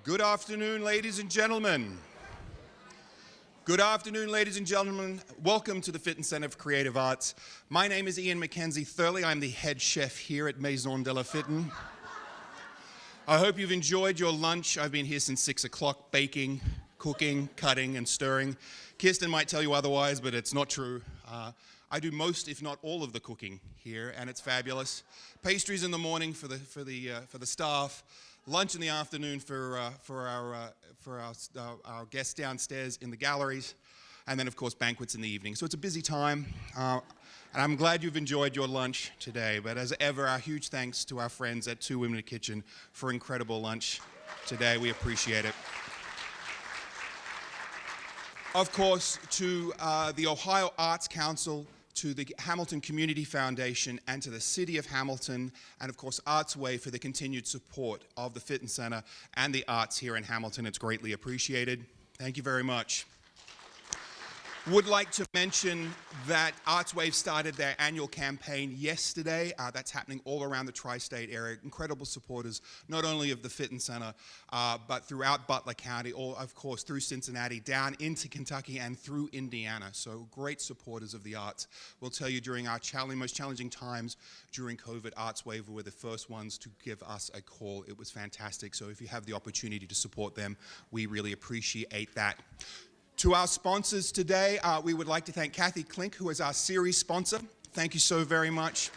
Good afternoon, ladies and gentlemen. Good afternoon, ladies and gentlemen. Welcome to the Fitton Center for Creative Arts. My name is Ian Mackenzie-Thurley. I'm the head chef here at Maison de la Fitton. I hope you've enjoyed your lunch. I've been here since 6 o'clock, baking, cooking, cutting, and stirring. Kirsten might tell you otherwise, but it's not true. I do most, if not all, of the cooking here, and it's fabulous. Pastries in the morning for the staff. Lunch in the afternoon for our guests downstairs in the galleries, and then of course banquets in the evening. So it's a busy time, and I'm glad you've enjoyed your lunch today. But as ever, our huge thanks to our friends at Two Women in a Kitchen for incredible lunch today. We appreciate it. Of course, to the Ohio Arts Council, to the Hamilton Community Foundation, and to the City of Hamilton, and of course Artsway for the continued support of the Fitton Center and the arts here in Hamilton. It's greatly appreciated. Thank you very much. Would like to mention that Artswave started their annual campaign yesterday. That's happening all around the tri-state area. Incredible supporters, not only of the Fitton Center, but throughout Butler County, or of course through Cincinnati, down into Kentucky and through Indiana. So great supporters of the arts. We'll tell you during our most challenging times during COVID, Artswave were the first ones to give us a call. It was fantastic. So if you have the opportunity to support them, we really appreciate that. To our sponsors today, we would like to thank Kathy Klink, who is our series sponsor. Thank you so very much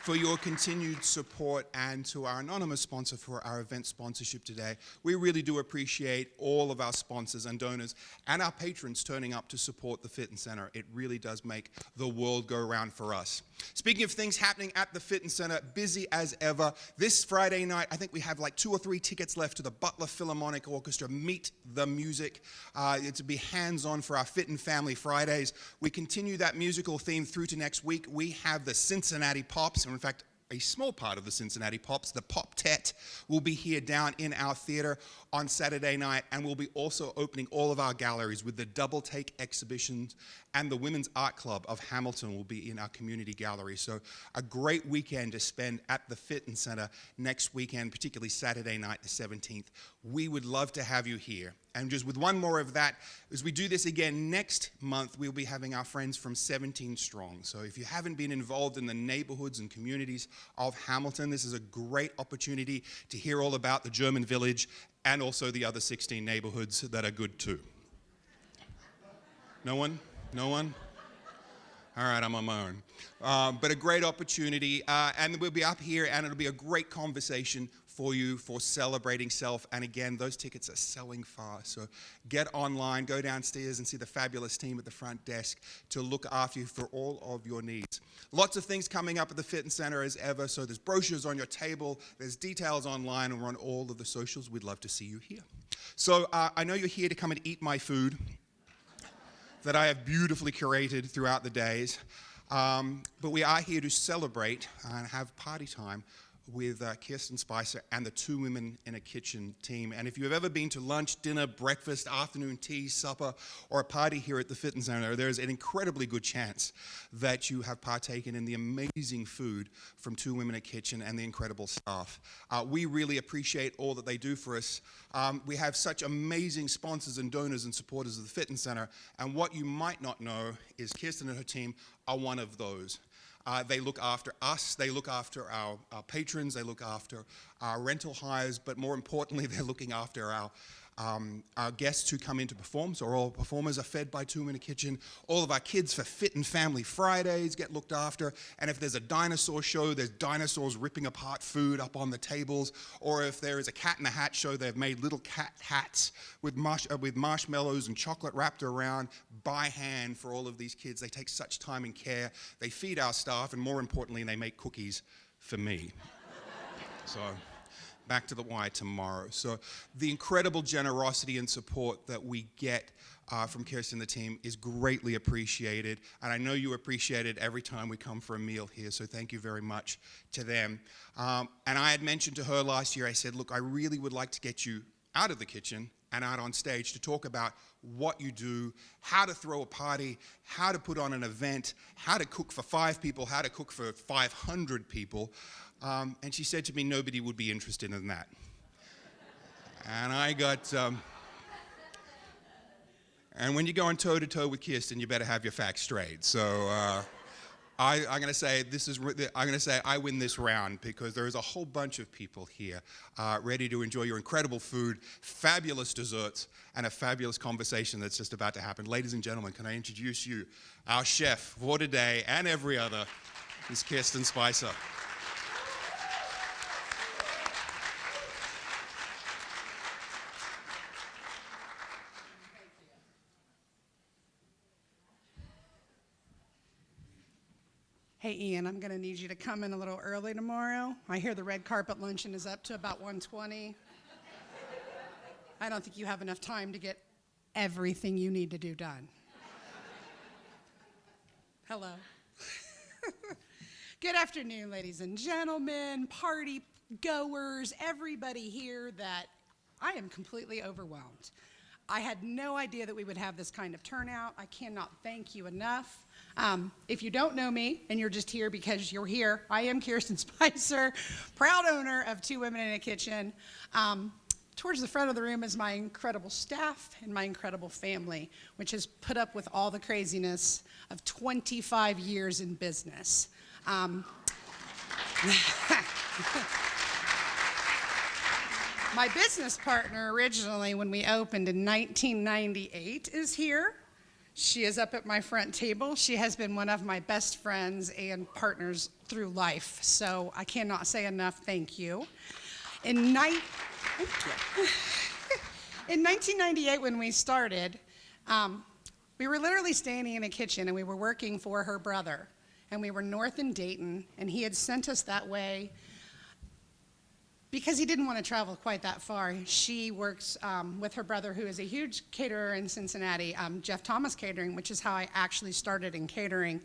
for your continued support, and to our anonymous sponsor for our event sponsorship today. We really do appreciate all of our sponsors and donors and our patrons turning up to support the Fitton Center. It really does make the world go round for us. Speaking of things happening at the Fitton Center, busy as ever. This Friday night, I think we have like 2 or 3 tickets left to the Butler Philharmonic Orchestra, Meet the Music. It's to be hands-on for our Fitton Family Fridays. We continue that musical theme through to next week. We have the Cincinnati Pops, and in fact, a small part of the Cincinnati Pops, the Pop-Tet, will be here down in our theater on Saturday night, and we'll be also opening all of our galleries with the Double Take exhibitions, and the Women's Art Club of Hamilton will be in our community gallery. So a great weekend to spend at the Fitton Center next weekend, particularly Saturday night, the 17th. We would love to have you here. And just with one more of that, as we do this again next month, we'll be having our friends from 17 Strong. So if you haven't been involved in the neighborhoods and communities of Hamilton, this is a great opportunity to hear all about the German Village and also the other 16 neighborhoods that are good too. No one? No one? All right, I'm on my own. But a great opportunity, and we'll be up here, and it'll be a great conversation for you for celebrating self. And again, those tickets are selling fast. So get online, go downstairs and see the fabulous team at the front desk to look after you for all of your needs. Lots of things coming up at the Fitton Center as ever. So there's brochures on your table, there's details online, and we're on all of the socials. We'd love to see you here. So I know you're here to come and eat my food that I have beautifully curated throughout the days. But we are here to celebrate and have party time with Kirsten Spicer and the Two Women in a Kitchen team. And if you've ever been to lunch, dinner, breakfast, afternoon tea, supper, or a party here at the Fitton Center, there's an incredibly good chance that you have partaken in the amazing food from Two Women in a Kitchen and the incredible staff. We really appreciate all that they do for us. We have such amazing sponsors and donors and supporters of the Fitton Center, and what you might not know is Kirsten and her team are one of those. They look after us, they look after our patrons, they look after our rental hires, but more importantly, they're looking after our guests who come in to perform. So all performers are fed by Two Women in a Kitchen. All of our kids for Fitton Family Fridays get looked after. And if there's a dinosaur show, there's dinosaurs ripping apart food up on the tables. Or if there is a Cat in the Hat show, they've made little cat hats with marshmallows and chocolate wrapped around by hand for all of these kids. They take such time and care. They feed our staff, and more importantly, they make cookies for me. So back to the why tomorrow. So the incredible generosity and support that we get from Kirsten and the team is greatly appreciated. And I know you appreciate it every time we come for a meal here. So thank you very much to them. And I had mentioned to her last year, I said, look, I really would like to get you out of the kitchen and out on stage to talk about what you do, how to throw a party, how to put on an event, how to cook for 5 people, how to cook for 500 people. And she said to me, nobody would be interested in that. And I got, and when you're going toe-to-toe with Kirsten, you better have your facts straight. So I'm going to say I win this round because there is a whole bunch of people here ready to enjoy your incredible food, fabulous desserts, and a fabulous conversation that's just about to happen. Ladies and gentlemen, can I introduce you, our chef for today and every other, is Kirsten Spicer. Hey, Ian, I'm going to need you to come in a little early tomorrow. I hear the red carpet luncheon is up to about 1:20. I don't think you have enough time to get everything you need to do done. Hello. Good afternoon, ladies and gentlemen, party goers, everybody here that I am completely overwhelmed. I had no idea that we would have this kind of turnout. I cannot thank you enough. If you don't know me and you're just here because you're here, I am Kirsten Spicer, proud owner of Two Women in a Kitchen. Towards the front of the room is my incredible staff and my incredible family, which has put up with all the craziness of 25 years in business. My business partner originally, when we opened in 1998, is here. She is up at my front table. She has been one of my best friends and partners through life, so I cannot say enough thank you. In 1998, when we started, we were literally standing in a kitchen and we were working for her brother, and we were north in Dayton, and he had sent us that way because he didn't want to travel quite that far. She works with her brother, who is a huge caterer in Cincinnati, Jeff Thomas Catering, which is how I actually started in catering.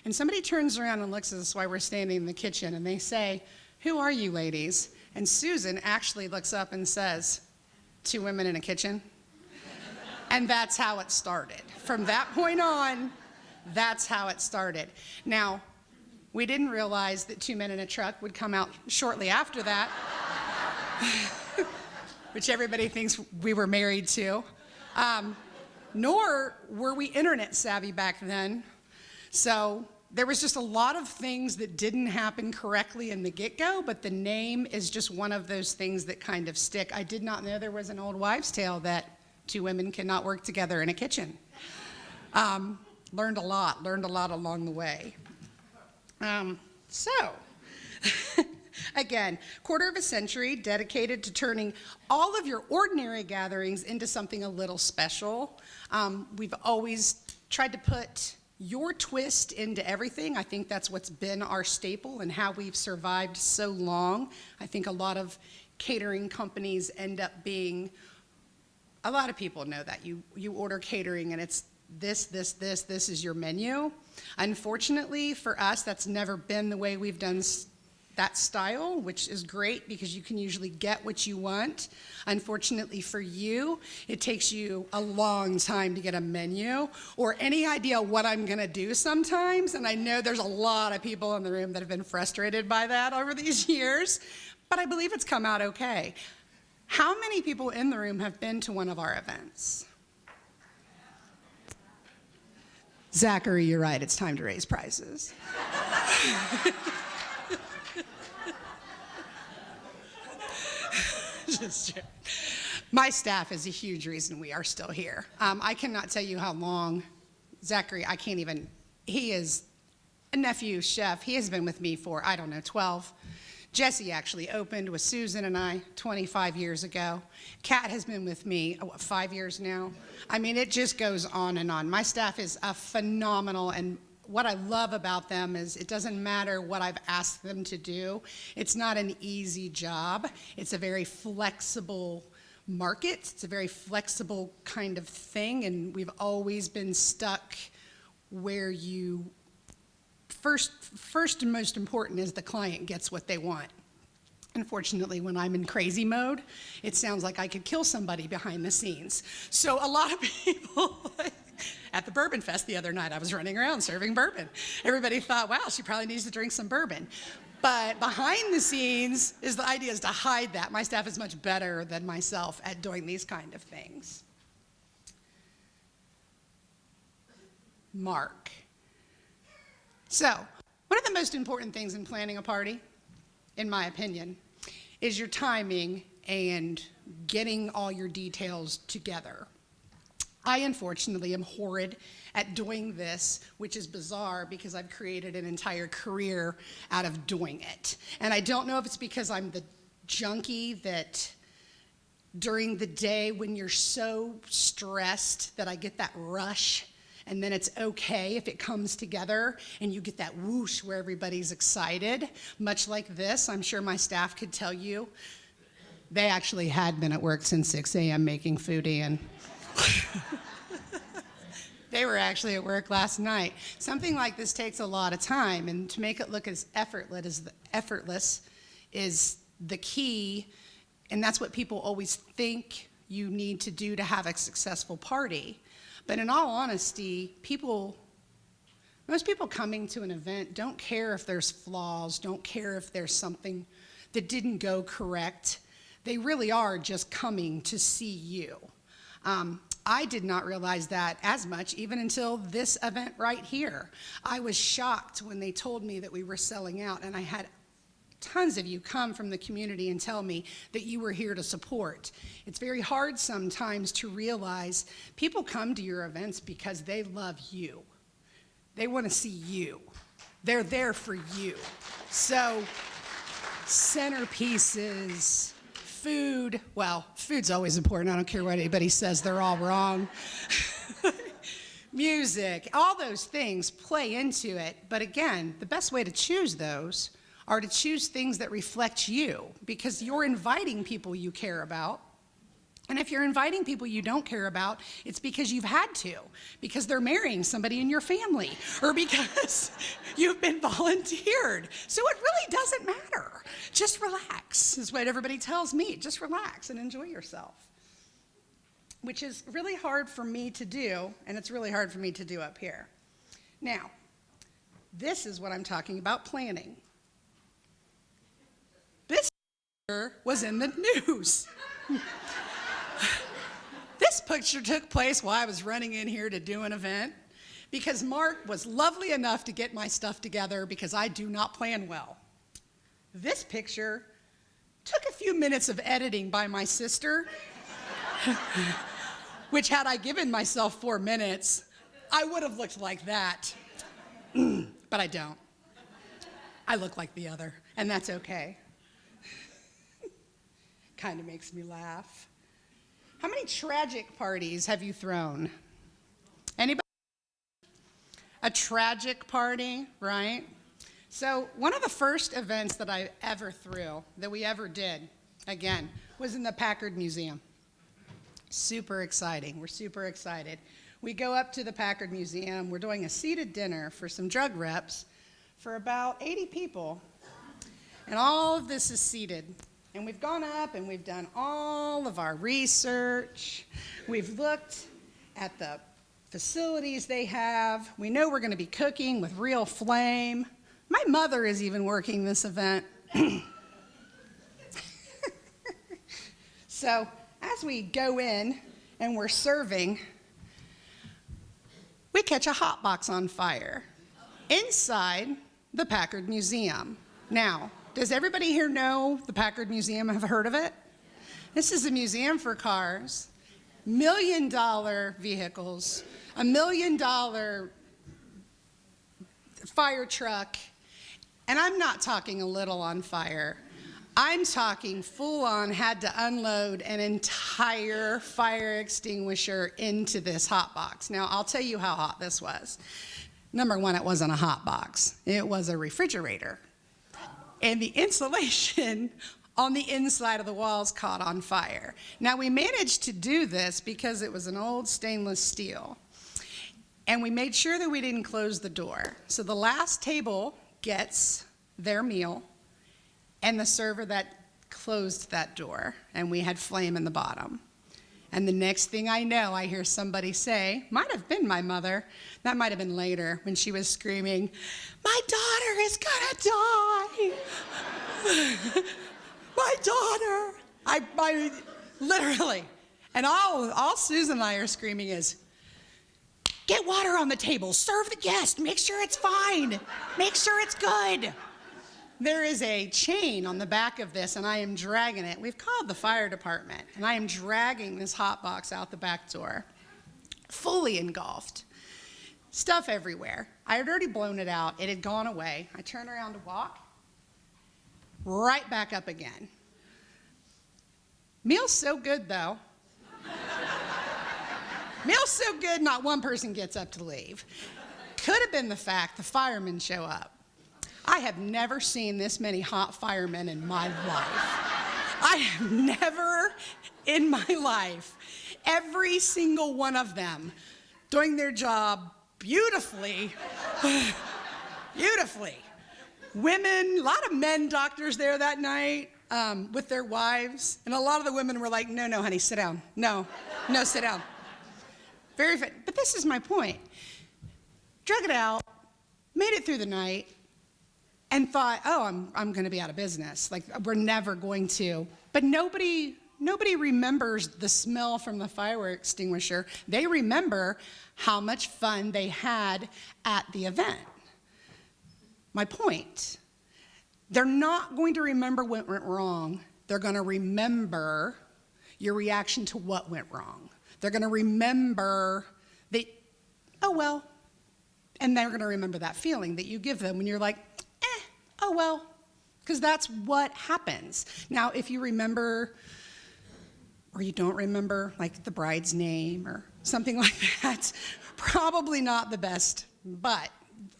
And somebody turns around and looks at us while we're standing in the kitchen, and they say, "Who are you ladies?" And Susan actually looks up and says, "Two Women in a Kitchen." And that's how it started. From that point on, that's how it started. Now, we didn't realize that Two Men in a Truck would come out shortly after that, which everybody thinks we were married to. Nor were we internet savvy back then. So there was just a lot of things that didn't happen correctly in the get-go, but the name is just one of those things that kind of stick. I did not know there was an old wives' tale that two women cannot work together in a kitchen. Learned a lot along the way. Again, quarter of a century dedicated to turning all of your ordinary gatherings into something a little special. We've always tried to put your twist into everything. I think that's what's been our staple and how we've survived so long. I think a lot of catering companies end up being, a lot of people know that. You order catering and it's this is your menu. Unfortunately for us, that's never been the way we've done that style, which is great because you can usually get what you want. Unfortunately for you, it takes you a long time to get a menu or any idea what I'm gonna do sometimes, and I know there's a lot of people in the room that have been frustrated by that over these years, but I believe it's come out okay. How many people in the room have been to one of our events? Zachary, you're right, it's time to raise prices. My staff is a huge reason we are still here. I cannot tell you how long. Zachary, I can't even, he is a nephew chef. He has been with me for, 12. Jesse actually opened with Susan and I 25 years ago. Kat has been with me, 5 years now? I mean, it just goes on and on. My staff is phenomenal, and what I love about them is it doesn't matter what I've asked them to do. It's not an easy job. It's a very flexible market. It's a very flexible kind of thing, and we've always been stuck where you, first and most important is the client gets what they want. Unfortunately, when I'm in crazy mode, it sounds like I could kill somebody behind the scenes. So a lot of people, at the Bourbon Fest the other night, I was running around serving bourbon. Everybody thought, wow, she probably needs to drink some bourbon. But behind the scenes, the idea is to hide that. My staff is much better than myself at doing these kind of things. Mark. So, one of the most important things in planning a party, in my opinion, is your timing and getting all your details together. I, unfortunately, am horrid at doing this, which is bizarre because I've created an entire career out of doing it. And I don't know if it's because I'm the junkie that during the day when you're so stressed that I get that rush, and then it's okay if it comes together and you get that whoosh where everybody's excited. Much like this, I'm sure my staff could tell you, they actually had been at work since 6 a.m. making food, and they were actually at work last night. Something like this takes a lot of time, and to make it look as effortless is the key, and that's what people always think you need to do to have a successful party. But in all honesty, most people coming to an event don't care if there's flaws, don't care if there's something that didn't go correct. They really are just coming to see you. I did not realize that as much even until this event right here. I was shocked when they told me that we were selling out, and I had tons of you come from the community and tell me that you were here to support. It's very hard sometimes to realize people come to your events because they love you. They want to see you. They're there for you. So centerpieces, food, well, food's always important. I don't care what anybody says, they're all wrong. Music, all those things play into it. But again, the best way to choose those are to choose things that reflect you, because you're inviting people you care about. And if you're inviting people you don't care about, it's because you've had to, because they're marrying somebody in your family, or because you've been volunteered. So it really doesn't matter. Just relax, is what everybody tells me. Just relax and enjoy yourself, which is really hard for me to do, and it's really hard for me to do up here. Now, this is what I'm talking about planning. This was in the news. This picture took place while I was running in here to do an event, because Mark was lovely enough to get my stuff together because I do not plan well. This picture took a few minutes of editing by my sister, which had I given myself 4 minutes, I would have looked like that. But I don't. I look like the other, and that's okay. Kind of makes me laugh. How many tragic parties have you thrown? Anybody? A tragic party, right? So one of the first events that I ever threw, that we ever did, again, was in the Packard Museum. Super exciting. We're super excited. We go up to the Packard Museum. We're doing a seated dinner for some drug reps for about 80 people. And all of this is seated. And we've gone up and we've done all of our research. We've looked at the facilities they have. We know we're going to be cooking with real flame. My mother is even working this event. So as we go in and we're serving, we catch a hot box on fire inside the Packard Museum. Now, does everybody here know the Packard Museum? Have heard of it? This is a museum for cars, $1 million vehicles, $1 million fire truck, and I'm not talking a little on fire. I'm talking full on, had to unload an entire fire extinguisher into this hot box. Now, I'll tell you how hot this was. Number one, it wasn't a hot box. It was a refrigerator. And the insulation on the inside of the walls caught on fire. Now, we managed to do this because it was an old stainless steel. And we made sure that we didn't close the door. So the last table gets their meal, and the server that closed that door, and we had flame in the bottom. And the next thing I know, I hear somebody say, might have been my mother, that might have been later, when she was screaming, "My daughter is gonna die! My daughter!" I literally, and all Susan and I are screaming is, "Get water on the table, serve the guest, make sure it's fine, make sure it's good." There is a chain on the back of this, and I am dragging it. We've called the fire department, and I am dragging this hot box out the back door, fully engulfed. Stuff everywhere. I had already blown it out. It had gone away. I turn around to walk, right back up again. Meal's so good, though. Meal's so good, not one person gets up to leave. Could have been the fact the firemen show up. I have never seen this many hot firemen in my life. I have never in my life, every single one of them doing their job beautifully, beautifully. Women, a lot of men doctors there that night with their wives, and a lot of the women were like, no, honey, sit down. No, sit down. But this is my point. Drug it out, made it through the night, and thought, oh, I'm going to be out of business. Like, we're never going to. But nobody remembers the smell from the fire extinguisher. They remember how much fun they had at the event. My point. They're not going to remember what went wrong. They're going to remember your reaction to what went wrong. They're going to remember that, oh, well. And they're going to remember that feeling that you give them when you're like, oh, well, because that's what happens. Now, if you remember or you don't remember, like the bride's name or something like that, probably not the best. But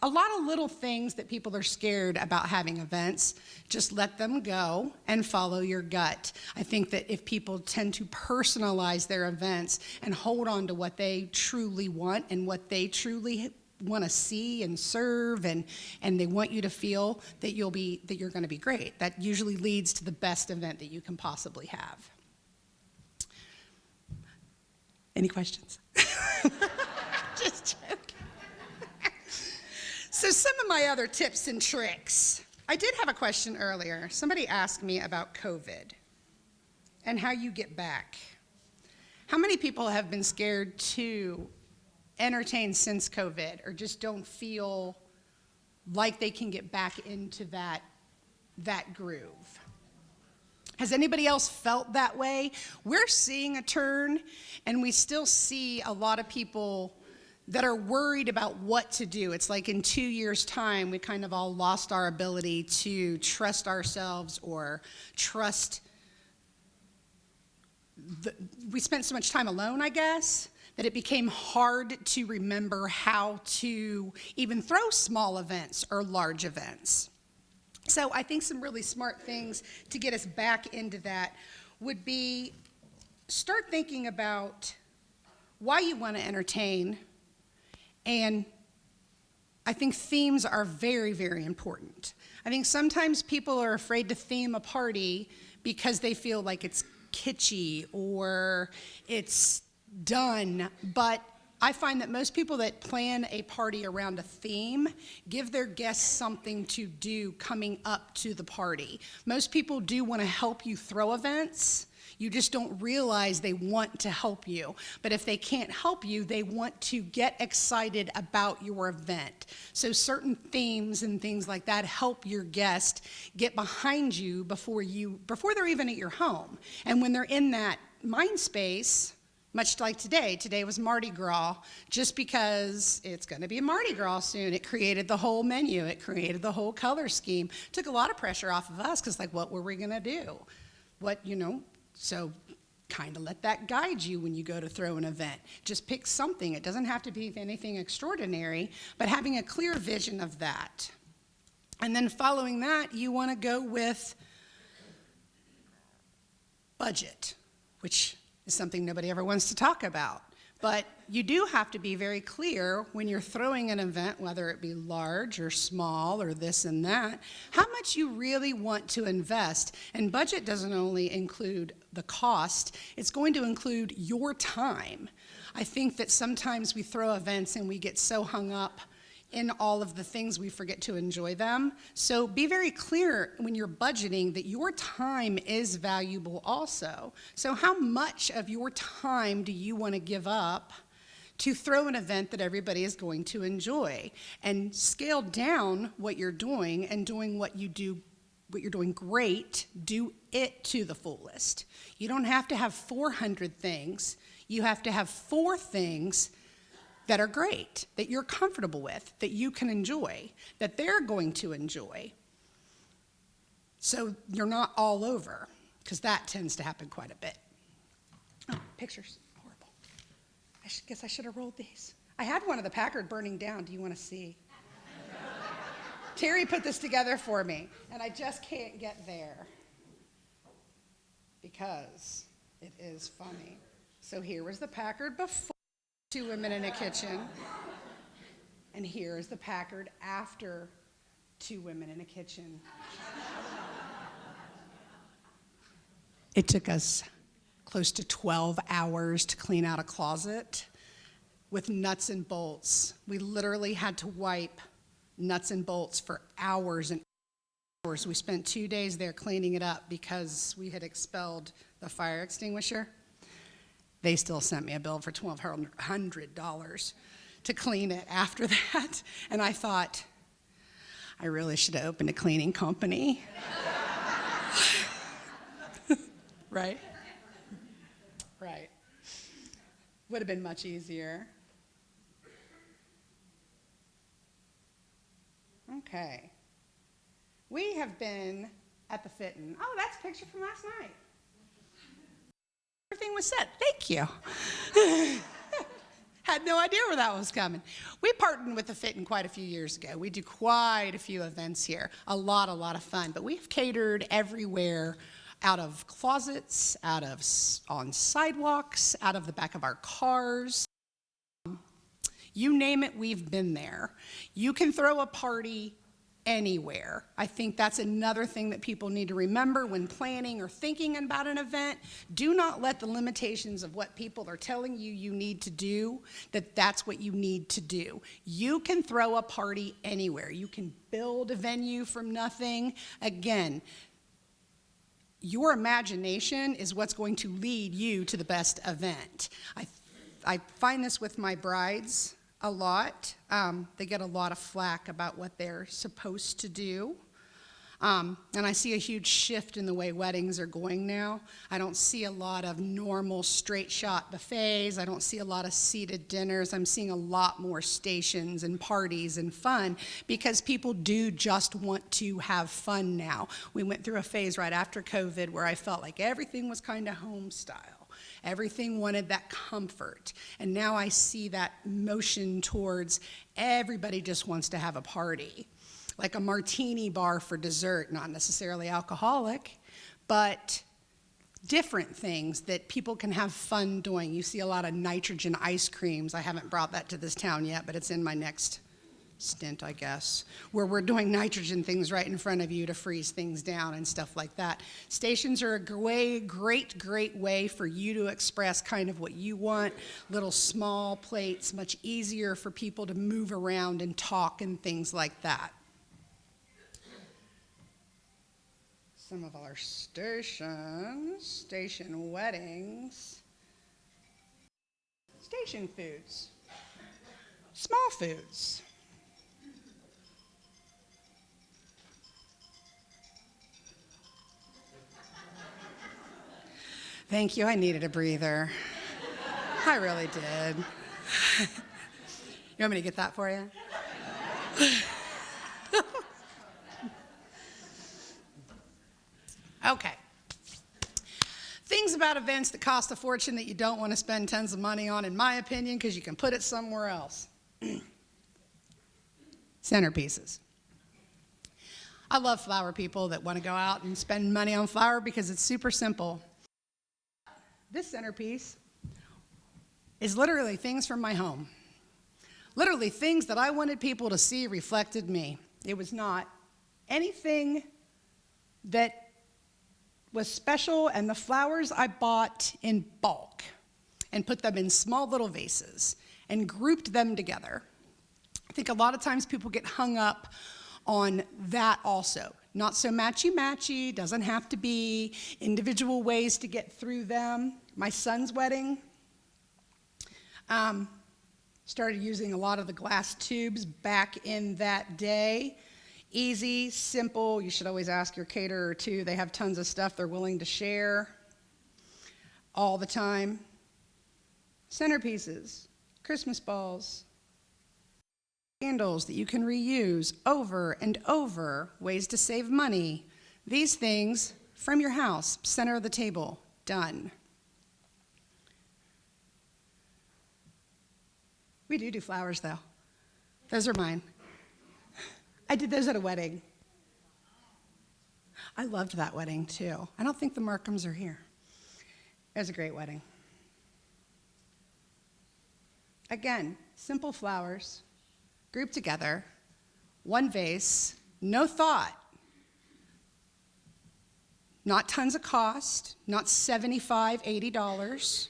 a lot of little things that people are scared about having events, just let them go and follow your gut. I think that if people tend to personalize their events and hold on to what they truly want and what they truly want to see and serve, and they want you to feel that you're going to be great. That usually leads to the best event that you can possibly have. Any questions? Just joking. So some of my other tips and tricks. I did have a question earlier. Somebody asked me about COVID and how you get back. How many people have been scared to entertain since COVID, or just don't feel like they can get back into that groove? Has anybody else felt that way? We're seeing a turn, and we still see a lot of people that are worried about what to do. It's like in 2 years' time, we kind of all lost our ability to trust ourselves or trust. We spent so much time alone, I guess, that it became hard to remember how to even throw small events or large events. So I think some really smart things to get us back into that would be start thinking about why you want to entertain. And I think themes are very, very important. I think sometimes people are afraid to theme a party because they feel like it's kitschy or it's done, but I find that most people that plan a party around a theme give their guests something to do coming up to the party. Most people do want to help you throw events. You just don't realize they want to help you. But if they can't help you, they want to get excited about your event. So certain themes and things like that help your guest get behind you before they're even at your home. And when they're in that mind space, much like today was Mardi Gras, just because it's going to be a Mardi Gras soon. It created the whole menu. It created the whole color scheme. Took a lot of pressure off of us because, like, what were we going to do? So kind of let that guide you when you go to throw an event. Just pick something. It doesn't have to be anything extraordinary, but having a clear vision of that. And then following that, you want to go with budget, which is something nobody ever wants to talk about. But you do have to be very clear when you're throwing an event, whether it be large or small or this and that, how much you really want to invest. And budget doesn't only include the cost, it's going to include your time. I think that sometimes we throw events and we get so hung up in all of the things we forget to enjoy them. So be very clear when you're budgeting that your time is valuable also. So how much of your time do you want to give up to throw an event that everybody is going to enjoy? And scale down what you're doing and doing what you're doing great, do it to the fullest. You don't have to have 400 things. You have to have 4 things that are great, that you're comfortable with, that you can enjoy, that they're going to enjoy. So you're not all over, because that tends to happen quite a bit. Oh, pictures, horrible. Guess I should have rolled these. I had one of the Packard burning down. Do you want to see? Terry put this together for me, and I just can't get there because it is funny. So here was the Packard before 2 Women in a Kitchen, and here is the Packard after 2 Women in a Kitchen. It took us close to 12 hours to clean out a closet with nuts and bolts. We literally had to wipe nuts and bolts for hours and hours. We spent 2 days there cleaning it up because we had expelled the fire extinguisher. They still sent me a bill for $1,200 to clean it after that. And I thought, I really should have opened a cleaning company. Right? Right. Would have been much easier. Okay. We have been at the Fittin'. Oh, that's a picture from last night. Everything was set. Thank you. Had no idea where that was coming. We partnered with the Fittin' quite a few years ago. We do quite a few events here. A lot of fun. But we've catered everywhere, out of closets, on sidewalks, out of the back of our cars. You name it, we've been there. You can throw a party anywhere. I think that's another thing that people need to remember when planning or thinking about an event. Do not let the limitations of what people are telling you you need to do, that's what you need to do. You can throw a party anywhere. You can build a venue from nothing. Again, your imagination is what's going to lead you to the best event. I find this with my brides a lot. They get a lot of flack about what they're supposed to do. And I see a huge shift in the way weddings are going now. I don't see a lot of normal straight shot buffets. I don't see a lot of seated dinners. I'm seeing a lot more stations and parties and fun because people do just want to have fun now. We went through a phase right after COVID where I felt like everything was kind of home style. Everything wanted that comfort. And now I see that motion towards everybody just wants to have a party. Like a martini bar for dessert, not necessarily alcoholic, but different things that people can have fun doing. You see a lot of nitrogen ice creams. I haven't brought that to this town yet, but it's in my next stint, I guess, where we're doing nitrogen things right in front of you to freeze things down and stuff like that. Stations are a great way for you to express kind of what you want. Little small plates, much easier for people to move around and talk and things like that. Some of our station weddings, station foods, small foods. Thank you, I needed a breather. I really did. You want me to get that for you? Okay. Things about events that cost a fortune that you don't want to spend tons of money on, in my opinion, because you can put it somewhere else. Centerpieces. I love flower people that want to go out and spend money on flower because it's super simple. This centerpiece is literally things from my home. Literally things that I wanted people to see reflected me. It was not anything that was special, and the flowers I bought in bulk and put them in small little vases and grouped them together. I think a lot of times people get hung up on that also. Not so matchy-matchy, doesn't have to be individual ways to get through them. My son's wedding, started using a lot of the glass tubes back in that day. Easy, simple. You should always ask your caterer too. They have tons of stuff they're willing to share all the time. Centerpieces, Christmas balls, candles that you can reuse over and over, ways to save money. These things from your house, center of the table, done. We do flowers though. Those are mine. I did those at a wedding. I loved that wedding too. I don't think the Markhams are here. It was a great wedding. Again, simple flowers, grouped together, one vase, no thought. Not tons of cost, not $75, $80.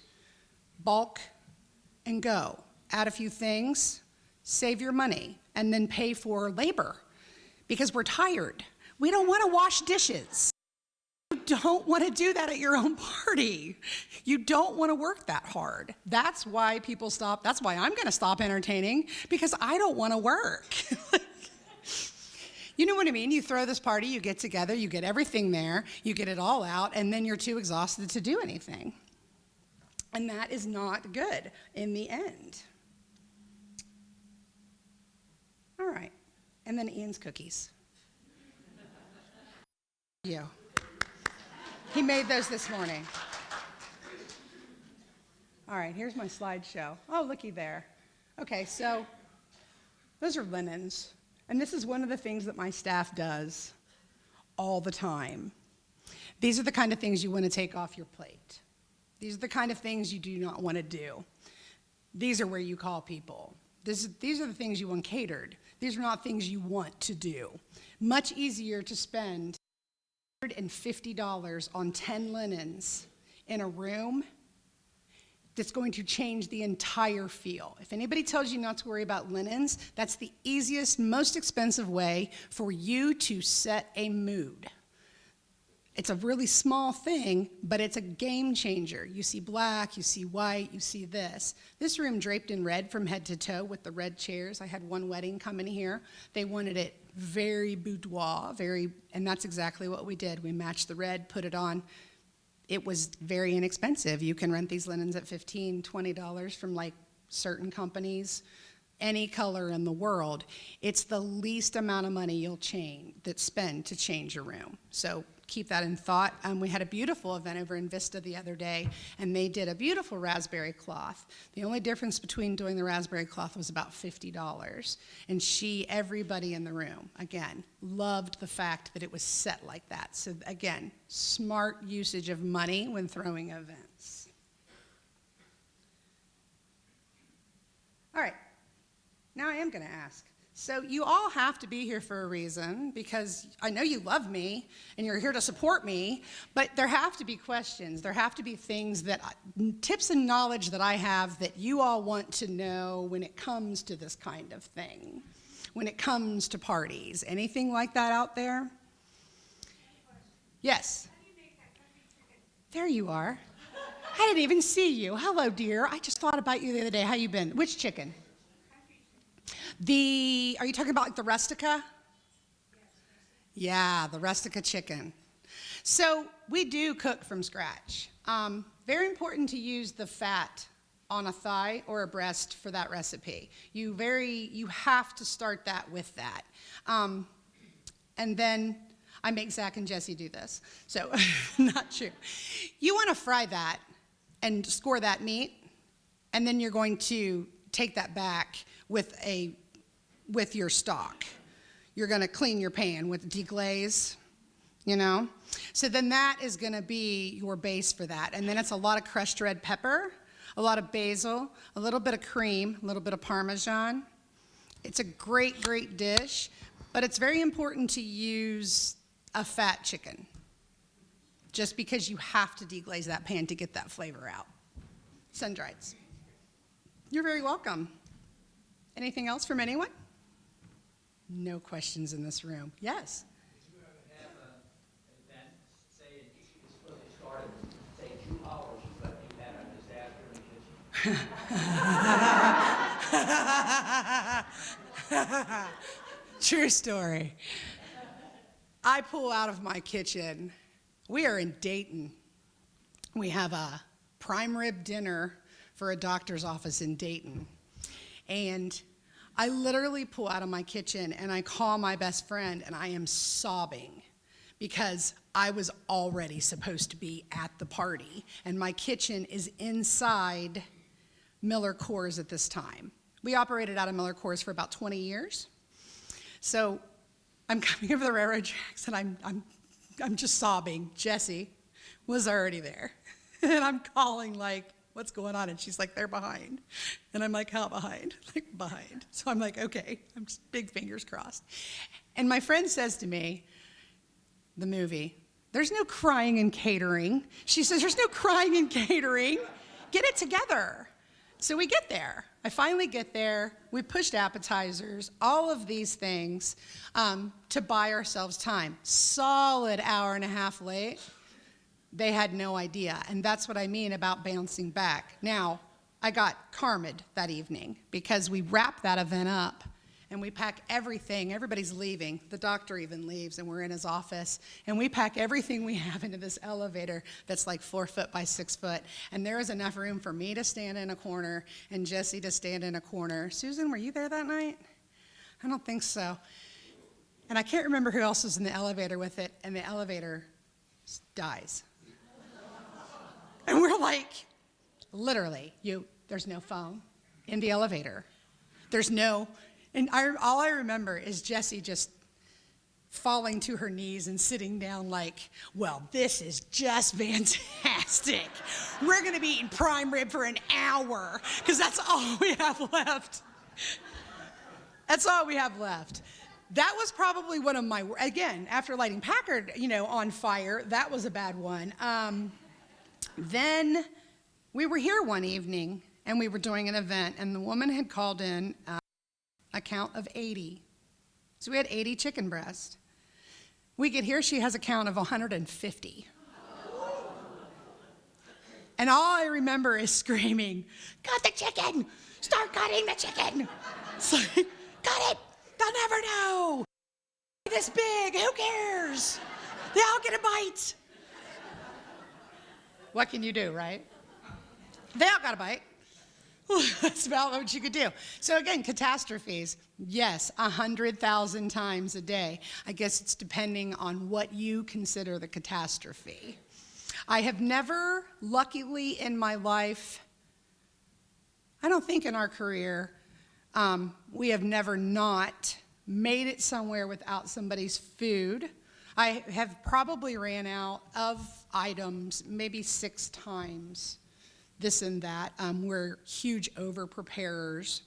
Bulk and go. Add a few things, save your money, and then pay for labor because we're tired. We don't want to wash dishes. You don't want to do that at your own party. You don't want to work that hard. That's why people stop. That's why I'm going to stop entertaining, because I don't want to work. You know what I mean? You throw this party, you get together, you get everything there, you get it all out, and then you're too exhausted to do anything. And that is not good in the end. All right, and then Ian's cookies. You. He made those this morning. All right, here's my slideshow. Oh, looky there. Okay, so those are linens. And this is one of the things that my staff does all the time. These are the kind of things you want to take off your plate. These are the kind of things you do not want to do. These are where you call people. These are the things you want catered. These are not things you want to do. Much easier to spend $150 on 10 linens in a room that's going to change the entire feel. If anybody tells you not to worry about linens, that's the easiest, most expensive way for you to set a mood. It's a really small thing, but it's a game changer. You see black, you see white, you see this. This room draped in red from head to toe with the red chairs. I had one wedding come in here. They wanted it very boudoir, and that's exactly what we did. We matched the red, put it on. It was very inexpensive. You can rent these linens at $15, $20 from like certain companies, any color in the world. It's the least amount of money you'll spend to change your room. So keep that in thought. We had a beautiful event over in Vista the other day, and they did a beautiful raspberry cloth. The only difference between doing the raspberry cloth was about $50. And everybody in the room, again, loved the fact that it was set like that. So again, smart usage of money when throwing events. All right, now I am going to ask. So you all have to be here for a reason, because I know you love me and you're here to support me, but there have to be questions. There have to be things tips and knowledge that I have that you all want to know when it comes to this kind of thing, when it comes to parties. Anything like that out there? Yes. How do you make that country chicken? There you are. I didn't even see you. Hello, dear. I just thought about you the other day. How you been? Which chicken? Are you talking about like the rustica? Yeah, the rustica chicken. So we do cook from scratch. Very important to use the fat on a thigh or a breast for that recipe. You have to start that with that. And then I make Zach and Jesse do this, so not true. You want to fry that and score that meat, and then you're going to take that back with your stock. You're going to clean your pan with deglaze, So then that is going to be your base for that. And then it's a lot of crushed red pepper, a lot of basil, a little bit of cream, a little bit of Parmesan. It's a great, great dish, but it's very important to use a fat chicken, just because you have to deglaze that pan to get that flavor out. Sun-drieds. You're very welcome. Anything else from anyone? No questions in this room. Yes? Did you ever have an event, say it's really started, say 2 hours, but you had a disaster in the kitchen? True story. I pull out of my kitchen. We are in Dayton. We have a prime rib dinner for a doctor's office in Dayton. And I literally pull out of my kitchen and I call my best friend and I am sobbing because I was already supposed to be at the party and my kitchen is inside Miller Coors at this time. We operated out of Miller Coors for about 20 years. So I'm coming over the railroad tracks and I'm just sobbing. Jessie was already there. And I'm calling like, what's going on? And she's like, they're behind. And I'm like, how behind? Like, behind. So I'm like, okay, I'm just big fingers crossed. And my friend says to me, the movie, there's no crying in catering. She says, there's no crying in catering. Get it together. So we get there. I finally get there. We pushed appetizers, all of these things to buy ourselves time. Solid hour and a half late. They had no idea, and that's what I mean about bouncing back. Now, I got karma'd that evening because we wrap that event up and we pack everything. Everybody's leaving. The doctor even leaves, and we're in his office, and we pack everything we have into this elevator that's like 4 foot by 6 foot, and there is enough room for me to stand in a corner and Jessie to stand in a corner. Susan, were you there that night? I don't think so. And I can't remember who else was in the elevator with it, and the elevator dies. And we're like, literally, there's no phone in the elevator. There's no, and all I remember is Jessie just falling to her knees and sitting down like, well, this is just fantastic. We're going to be eating prime rib for an hour because that's all we have left. That's all we have left. That was probably one of my, again, after lighting Packard, on fire, that was a bad one. Then we were here one evening, and we were doing an event, and the woman had called in a count of 80. So we had 80 chicken breasts. We get here, she has a count of 150. And all I remember is screaming, cut the chicken! Start cutting the chicken! It's like, cut it! They'll never know! This big, who cares? They all get a bite. What can you do, right? They all got a bite. That's about what you could do. So again, catastrophes. Yes, 100,000 times a day. I guess it's depending on what you consider the catastrophe. I have never, luckily in my life, I don't think in our career, we have never not made it somewhere without somebody's food. I have probably ran out of items maybe 6 times, this and that. We're huge over-preparers.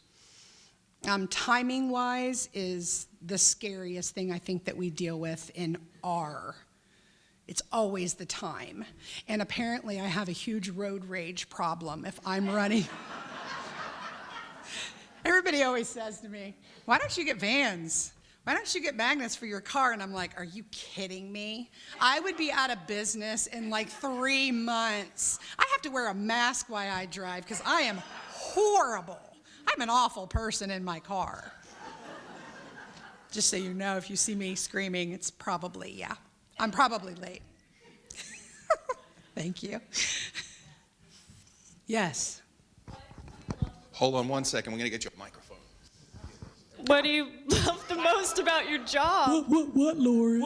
Timing-wise is the scariest thing I think that we deal with in our. It's always the time. And apparently I have a huge road rage problem if I'm running. Everybody always says to me, why don't you get vans? Why don't you get magnets for your car? And I'm like, are you kidding me? I would be out of business in like 3 months. I have to wear a mask while I drive because I am horrible. I'm an awful person in my car. Just so you know, if you see me screaming, it's probably, yeah, I'm probably late. Thank you. Yes. Hold on one second. We're going to get you a microphone. What do you love the most about your job? What, Lord?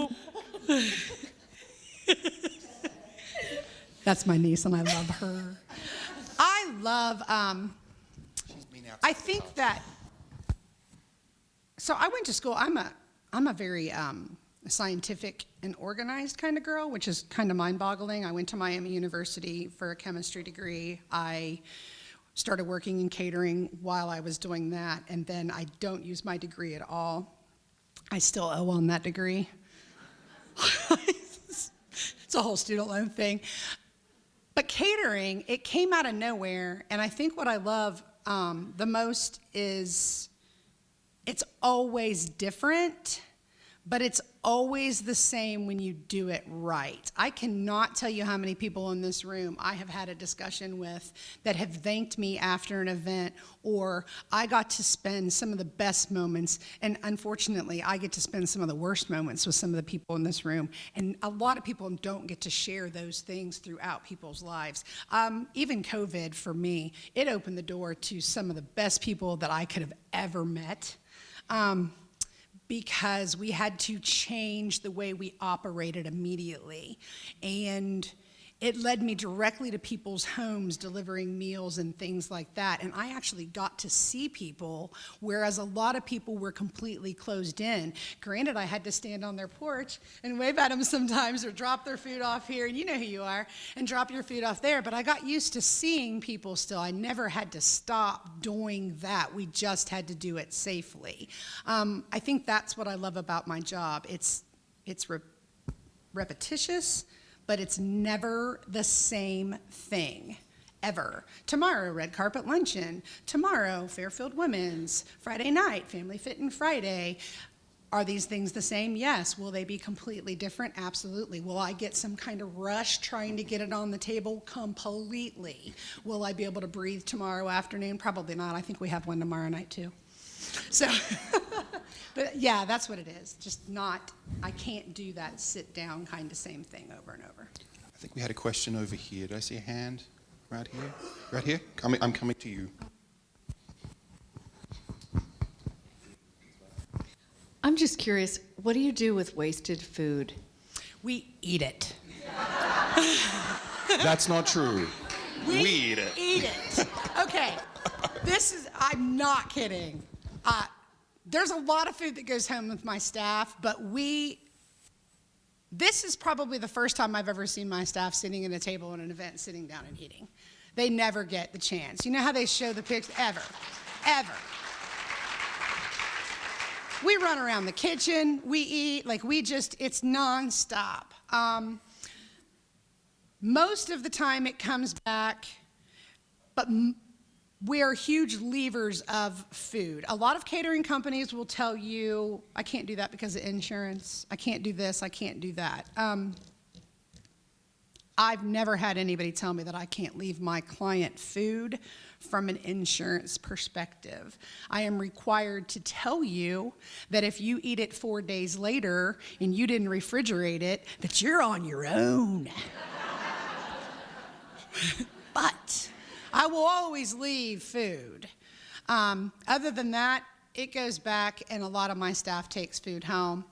That's my niece, and I love her. I love, I think that, so I went to school, I'm a very scientific and organized kind of girl, which is kind of mind-boggling. I went to Miami University for a chemistry degree. I started working in catering while I was doing that, and then I don't use my degree at all. I still owe on that degree. It's a whole student loan thing. But catering, it came out of nowhere, and I think what I love the most is it's always different, but it's always the same when you do it right. I cannot tell you how many people in this room I have had a discussion with that have thanked me after an event, or I got to spend some of the best moments, and unfortunately, I get to spend some of the worst moments with some of the people in this room, and a lot of people don't get to share those things throughout people's lives. Even COVID, for me, it opened the door to some of the best people that I could have ever met. Because we had to change the way we operated immediately. And it led me directly to people's homes delivering meals and things like that. And I actually got to see people, whereas a lot of people were completely closed in. Granted, I had to stand on their porch and wave at them sometimes, or drop their food off here, and you know who you are, and drop your food off there. But I got used to seeing people still. I never had to stop doing that. We just had to do it safely. I think that's what I love about my job. It's repetitious, but it's never the same thing, ever. Tomorrow, red carpet luncheon. Tomorrow, Fairfield Women's. Friday night, Family Fittin' Friday. Are these things the same? Yes. Will they be completely different? Absolutely. Will I get some kind of rush trying to get it on the table? Completely. Will I be able to breathe tomorrow afternoon? Probably not. I think we have one tomorrow night too. So, but yeah, that's what it is. Just not, I can't do that sit down kind of same thing over and over. I think we had a question over here. Did I see a hand right here? Right here? I'm coming to you. I'm just curious, what do you do with wasted food? We eat it. That's not true. We eat it. Eat it. Okay. I'm not kidding. There's a lot of food that goes home with my staff, but this is probably the first time I've ever seen my staff sitting at a table at an event, sitting down and eating. They never get the chance. You know how they show the pics? Ever. We run around the kitchen, we eat, it's nonstop. Most of the time it comes back, but we are huge leavers of food. A lot of catering companies will tell you, I can't do that because of insurance. I can't do this, I can't do that. I've never had anybody tell me that I can't leave my client food from an insurance perspective. I am required to tell you that if you eat it 4 days later and you didn't refrigerate it, that you're on your own. But I will always leave food. Other than that, it goes back, and a lot of my staff takes food home.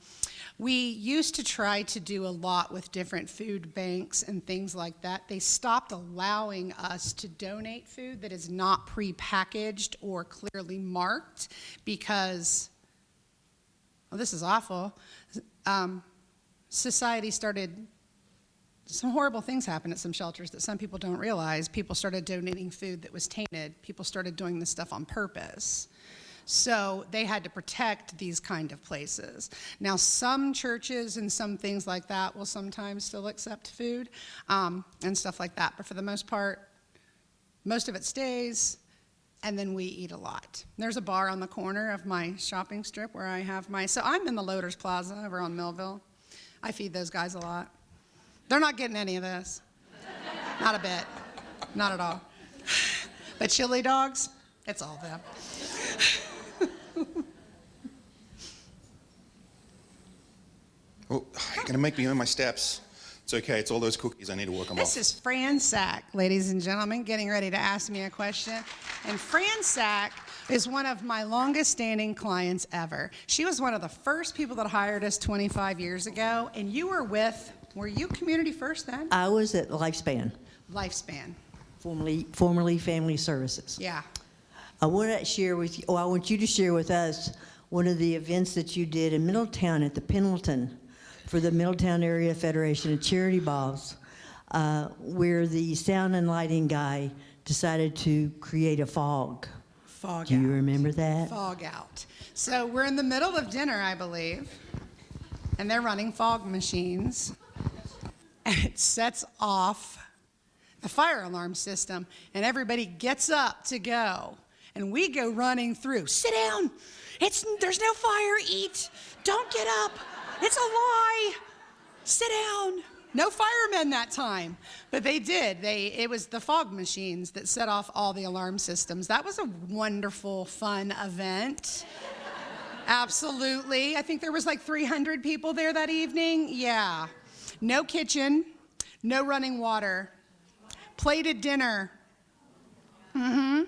We used to try to do a lot with different food banks and things like that. They stopped allowing us to donate food that is not prepackaged or clearly marked because, well, this is awful. Society started, some horrible things happened at some shelters that some people don't realize. People started donating food that was tainted. People started doing this stuff on purpose. So they had to protect these kind of places. Now, some churches and some things like that will sometimes still accept food and stuff like that. But for the most part, most of it stays, and then we eat a lot. There's a bar on the corner of my shopping strip where I have so I'm in the Loaders Plaza over on Millville. I feed those guys a lot. They're not getting any of this. Not a bit. Not at all. But chili dogs, it's all them. Oh, you're going to make me earn my steps. It's okay. It's all those cookies. I need to work them off. This is Fran Sack, ladies and gentlemen, getting ready to ask me a question. And Fran Sack is one of my longest standing clients ever. She was one of the first people that hired us 25 years ago, and you were you Community First then? I was at Lifespan, Lifespan. formerly Family Services. Yeah. I want to share with you, I want you to share with us one of the events that you did in Middletown at the Pendleton for the Middletown Area Federation of Charity Balls, where the sound and lighting guy decided to create a fog. Fog Do you out. remember that? Fog out. So we're in the middle of dinner, I believe, and they're running fog machines, and it sets off the fire alarm system, and everybody gets up to go, and we go running through. Sit down. There's no fire. Eat. Don't get up. It's a lie. Sit down. No firemen that time, but they did. It was the fog machines that set off all the alarm systems. That was a wonderful, fun event. Absolutely. I think there was like 300 people there that evening. Yeah. No kitchen, no running water, plated dinner. That's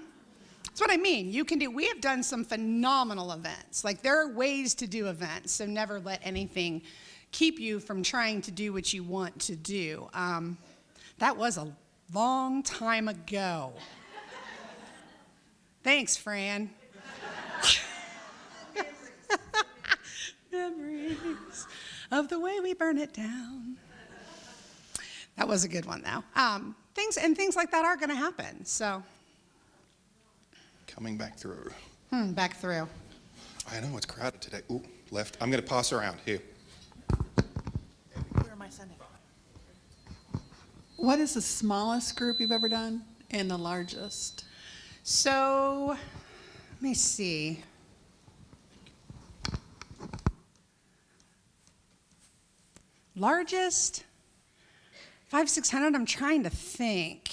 what I mean. We have done some phenomenal events. Like, there are ways to do events, so never let anything keep you from trying to do what you want to do. That was a long time ago. Thanks, Fran. Memories of the way we burn it down. That was a good one, though. Things like that are going to happen. So, Coming back through. back through. I know, it's crowded today. Ooh, left. I'm going to pass around. Here. Where am I sending? What is the smallest group you've ever done and the largest? So, let me see. Largest, 500-600, I'm trying to think.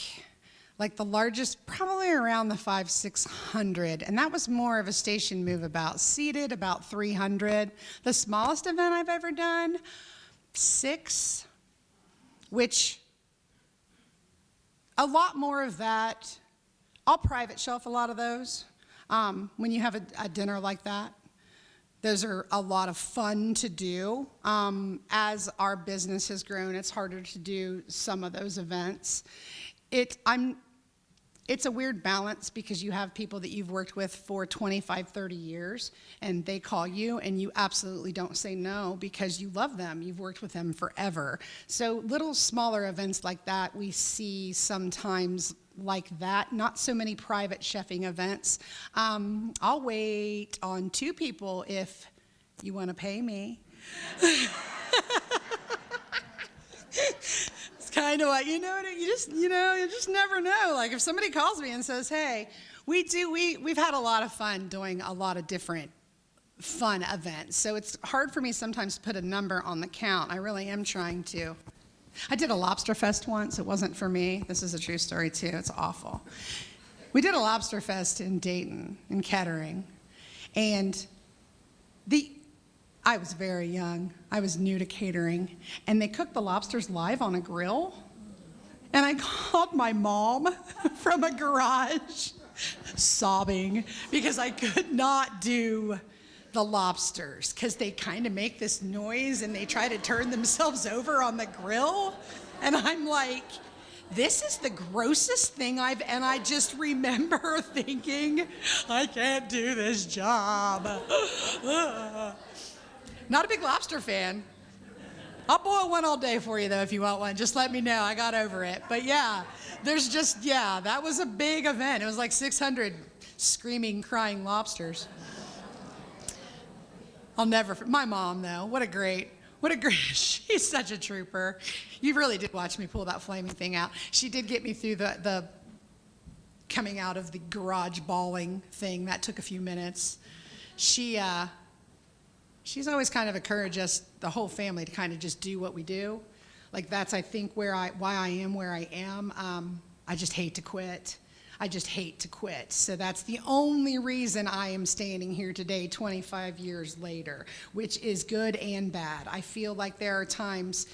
Like the largest, probably around the 500-600. And that was more of a station move about, seated about 300. The smallest event I've ever done, 6, which a lot more of that, I'll private shelf a lot of those when you have a dinner like that. Those are a lot of fun to do. As our business has grown, it's harder to do some of those events. It's a weird balance because you have people that you've worked with for 25, 30 years, and they call you, and you absolutely don't say no because you love them. You've worked with them forever. So little smaller events like that we see sometimes like that. Not so many private chefing events. I'll wait on 2 people if you want to pay me. It's kind of like, you just never know. Like if somebody calls me and says, hey, we've had a lot of fun doing a lot of different fun events. So it's hard for me sometimes to put a number on the count. I really am trying to. I did a lobster fest once. It wasn't for me. This is a true story too. It's awful. We did a lobster fest in Dayton, in Kettering. And I was very young. I was new to catering. And they cooked the lobsters live on a grill. And I called my mom from a garage, sobbing, because I could not do the lobsters, because they kind of make this noise and they try to turn themselves over on the grill. And I'm like, this is the grossest thing and I just remember thinking, I can't do this job. Not a big lobster fan. I'll boil one all day for you, though, if you want one. Just let me know. I got over it. But yeah, that was a big event. It was like 600 screaming, crying lobsters. My mom, though, what a great, she's such a trooper. You really did watch me pull that flaming thing out. She did get me through the coming out of the garage bawling thing. That took a few minutes. She's always kind of encouraged us, the whole family, to kind of just do what we do. Like that's, I think, why I am where I am. I just hate to quit. So that's the only reason I am standing here today 25 years later, which is good and bad. I feel like there are times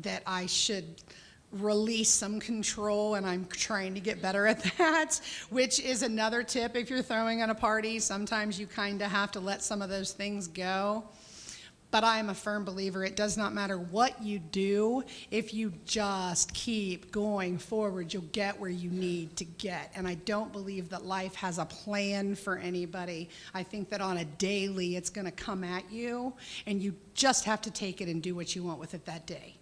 that I should release some control, and I'm trying to get better at that, which is another tip if you're throwing at a party. Sometimes you kind of have to let some of those things go. But I am a firm believer it does not matter what you do. If you just keep going forward, you'll get where you need to get. And I don't believe that life has a plan for anybody. I think that on a daily, it's going to come at you, and you just have to take it and do what you want with it that day.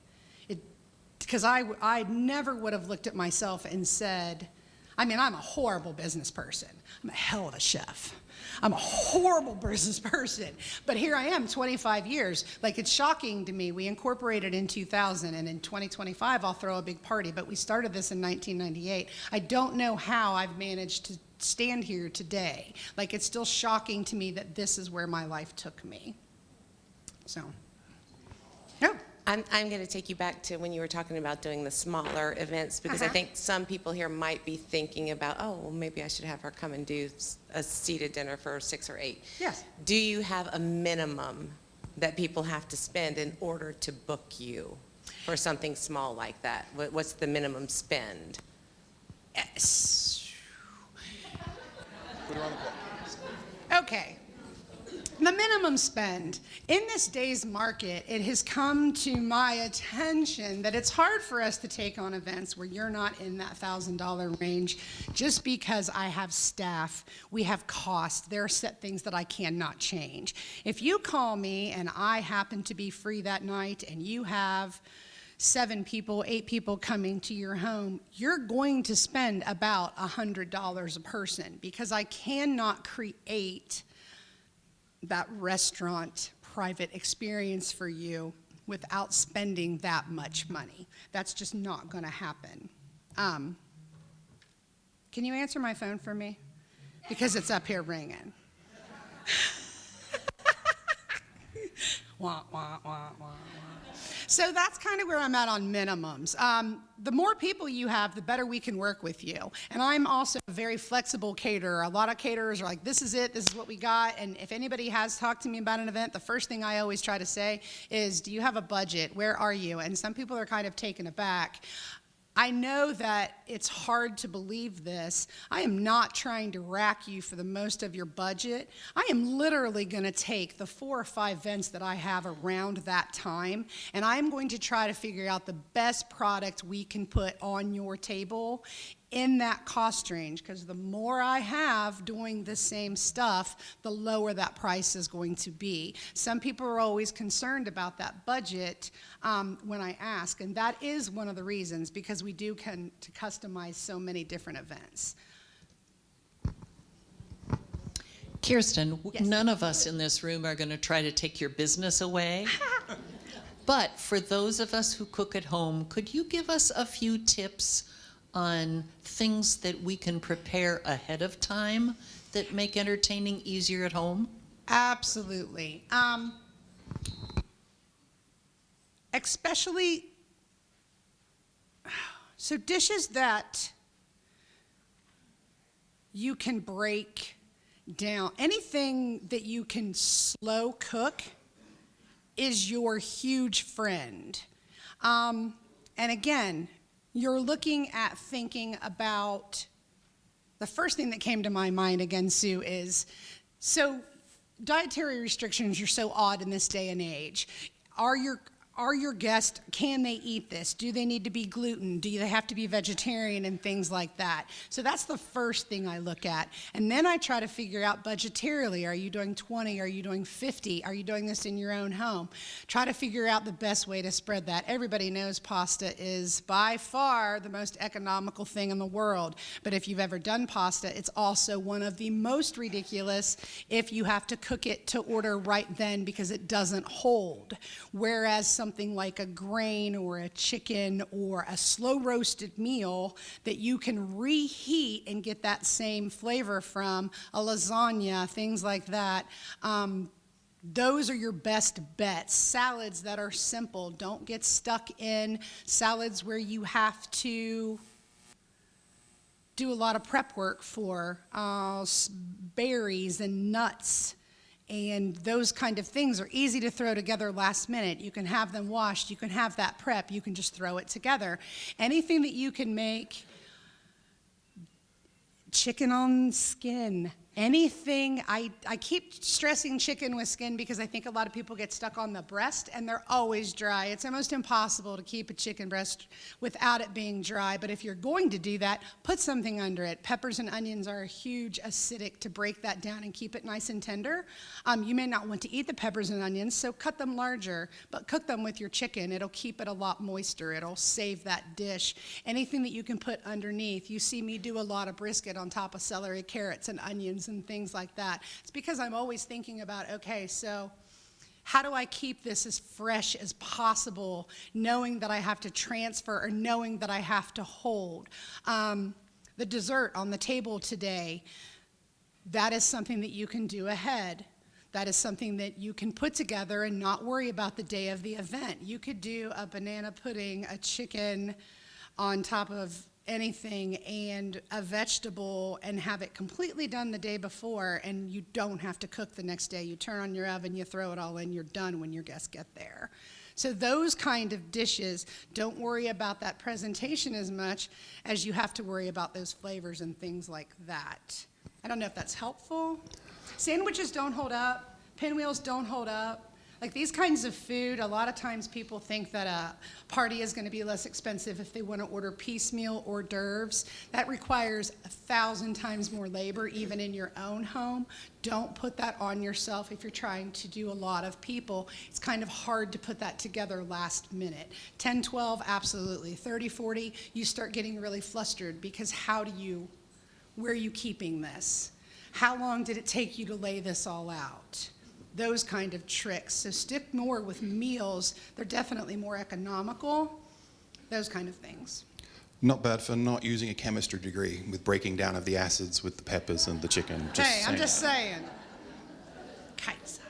Because I never would have looked at myself and said, I mean, I'm a horrible business person. I'm a hell of a chef. I'm a horrible business person. But here I am, 25 years. Like, it's shocking to me. We incorporated in 2000, and in 2025, I'll throw a big party. But we started this in 1998. I don't know how I've managed to stand here today. Like, it's still shocking to me that this is where my life took me. So, yeah. I'm going to take you back to when you were talking about doing the smaller events, because I think some people here might be thinking about, oh, well, maybe I should have her come and do a seated dinner for 6 or 8. Yes. Do you have a minimum that people have to spend in order to book you for something small like that? What's the minimum spend? Yes. Okay. The minimum spend. In this day's market, it has come to my attention that it's hard for us to take on events where you're not in that $1,000 range just because I have staff, we have costs, there are set things that I cannot change. If you call me and I happen to be free that night and you have 7 people, 8 people coming to your home, you're going to spend about $100 a person, because I cannot create that restaurant private experience for you without spending that much money. That's just not going to happen. Can you answer my phone for me? Because it's up here ringing. Wah, wah, wah, wah, wah. So that's kind of where I'm at on minimums. The more people you have, the better we can work with you. And I'm also a very flexible caterer. A lot of caterers are like, this is it, this is what we got. And if anybody has talked to me about an event, the first thing I always try to say is, do you have a budget? Where are you? And some people are kind of taken aback. I know that it's hard to believe this. I am not trying to rack you for the most of your budget. I am literally going to take the 4 or 5 events that I have around that time, and I'm going to try to figure out the best product we can put on your table in that cost range, because the more I have doing the same stuff, the lower that price is going to be. Some people are always concerned about that budget when I ask, and that is one of the reasons, because we do can to customize so many different events. Kirsten, Yes. none of us in this room are going to try to take your business away. But for those of us who cook at home, could you give us a few tips on things that we can prepare ahead of time that make entertaining easier at home? Absolutely. Especially, so dishes that you can break down, anything that you can slow cook is your huge friend. And again, you're looking at thinking about, the first thing that came to my mind again, Sue, is, so dietary restrictions are so odd in this day and age. Are your guests, can they eat this? Do they need to be gluten? Do they have to be vegetarian and things like that? So that's the first thing I look at. And then I try to figure out budgetarily, are you doing 20? Are you doing 50? Are you doing this in your own home? Try to figure out the best way to spread that. Everybody knows pasta is by far the most economical thing in the world. But if you've ever done pasta, it's also one of the most ridiculous if you have to cook it to order right then because it doesn't hold. Whereas something like a grain or a chicken or a slow roasted meal that you can reheat and get that same flavor from, a lasagna, things like that, those are your best bets. Salads that are simple. Don't get stuck in salads where you have to do a lot of prep work for berries and nuts. And those kind of things are easy to throw together last minute. You can have them washed, you can have that prep, you can just throw it together. Anything that you can make, chicken on skin, Anything, I keep stressing chicken with skin because I think a lot of people get stuck on the breast and they're always dry. It's almost impossible to keep a chicken breast without it being dry. But if you're going to do that, put something under it. Peppers and onions are a huge acidic to break that down and keep it nice and tender. You may not want to eat the peppers and onions, so cut them larger, but cook them with your chicken. It'll keep it a lot moister. It'll save that dish. Anything that you can put underneath. You see me do a lot of brisket on top of celery, carrots, and onions and things like that. It's because I'm always thinking about, okay, so how do I keep this as fresh as possible, knowing that I have to transfer or knowing that I have to hold? The dessert on the table today, that is something that you can do ahead. That is something that you can put together and not worry about the day of the event. You could do a banana pudding, a chicken on top of anything, and a vegetable, and have it completely done the day before, and you don't have to cook the next day. You turn on your oven, you throw it all in, you're done when your guests get there. So those kind of dishes, don't worry about that presentation as much as you have to worry about those flavors and things like that. I don't know if that's helpful. Sandwiches don't hold up. Pinwheels don't hold up. Like these kinds of food, a lot of times people think that a party is going to be less expensive if they want to order piecemeal hors d'oeuvres. That requires 1,000 times more labor, even in your own home. Don't put that on yourself if you're trying to do a lot of people. It's kind of hard to put that together last minute. 10, 12, absolutely. 30, 40, you start getting really flustered because where are you keeping this? How long did it take you to lay this all out? Those kind of tricks. So stick more with meals. They're definitely more economical. Those kind of things. Not bad for not using a chemistry degree with breaking down of the acids with the peppers and the chicken. I'm just saying. Kaiser.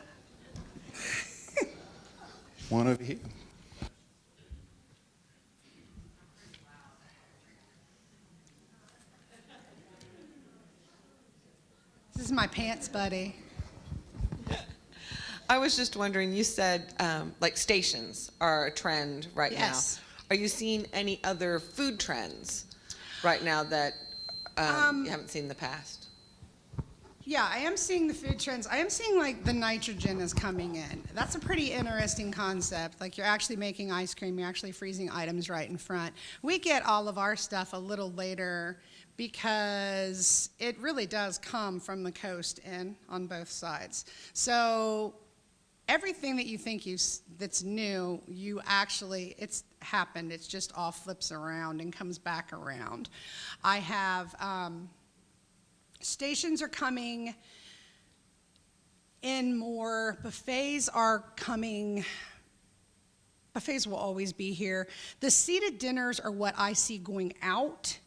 One over here. This is my pants buddy. I was just wondering, you said like stations are a trend right Yes. now. Are you seeing any other food trends right now that you haven't seen in the past? Yeah, I am seeing the food trends. I am seeing like the nitrogen is coming in. That's a pretty interesting concept. Like you're actually making ice cream, you're actually freezing items right in front. We get all of our stuff a little later because it really does come from the coast in on both sides. So everything that you think that's new, it's happened. It's just all flips around and comes back around. I have, stations are coming in more. Buffets are coming. Buffets will always be here. The seated dinners are what I see going out.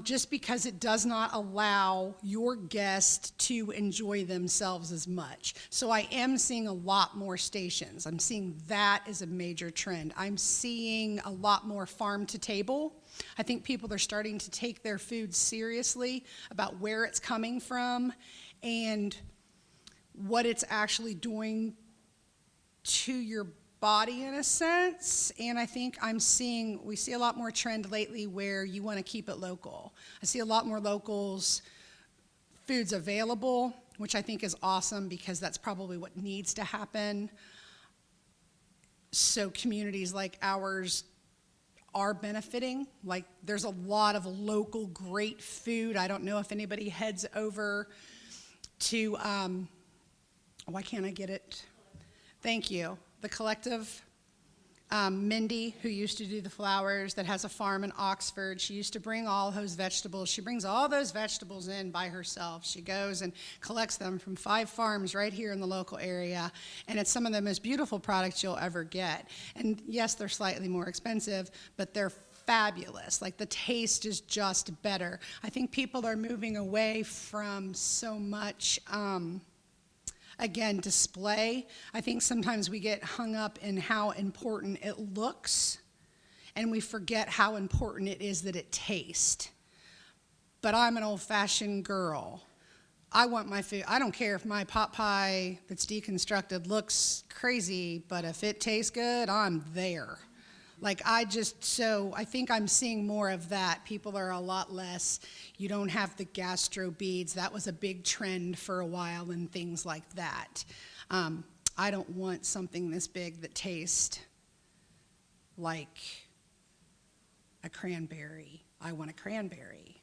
Just because it does not allow your guest to enjoy themselves as much. So I am seeing a lot more stations. I'm seeing that as a major trend. I'm seeing a lot more farm to table. I think people are starting to take their food seriously about where it's coming from and what it's actually doing to your body in a sense. And I think we see a lot more trend lately where you want to keep it local. I see a lot more locals foods available, which I think is awesome because that's probably what needs to happen. So communities like ours are benefiting. Like there's a lot of local great food. I don't know if anybody heads over to, why can't I get it? Thank you. The Collective, Mindy, who used to do the flowers, that has a farm in Oxford. She used to bring all those vegetables. She brings all those vegetables in by herself. She goes and collects them from 5 farms right here in the local area, and it's some of the most beautiful products you'll ever get. And yes, they're slightly more expensive, but they're fabulous. Like the taste is just better. I think people are moving away from so much again, display. I think sometimes we get hung up in how important it looks, and we forget how important it is that it tastes. But I'm an old-fashioned girl. I want my food. I don't care if my pot pie that's deconstructed looks crazy, but if it tastes good, I'm there. Like I think I'm seeing more of that. People are a lot less, you don't have the gastro beads. That was a big trend for a while and things like that. I don't want something this big that tastes like a cranberry. I want a cranberry.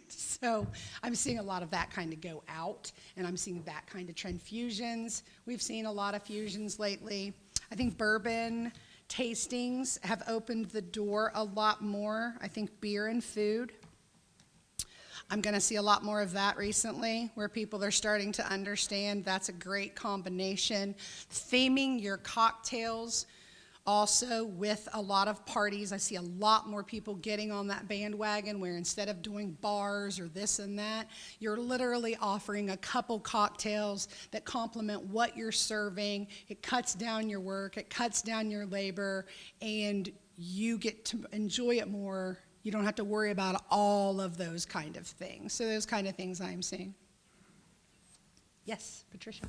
So I'm seeing a lot of that kind of go out, and I'm seeing that kind of trend. Fusions, we've seen a lot of fusions lately. I think bourbon tastings have opened the door a lot more. I think beer and food. I'm going to see a lot more of that recently, where people are starting to understand that's a great combination. Theming your cocktails also with a lot of parties. I see a lot more people getting on that bandwagon where instead of doing bars or this and that, you're literally offering a couple cocktails that complement what you're serving. It cuts down your work, it cuts down your labor, and you get to enjoy it more. You don't have to worry about all of those kind of things. So those kind of things I'm seeing. Yes, Patricia.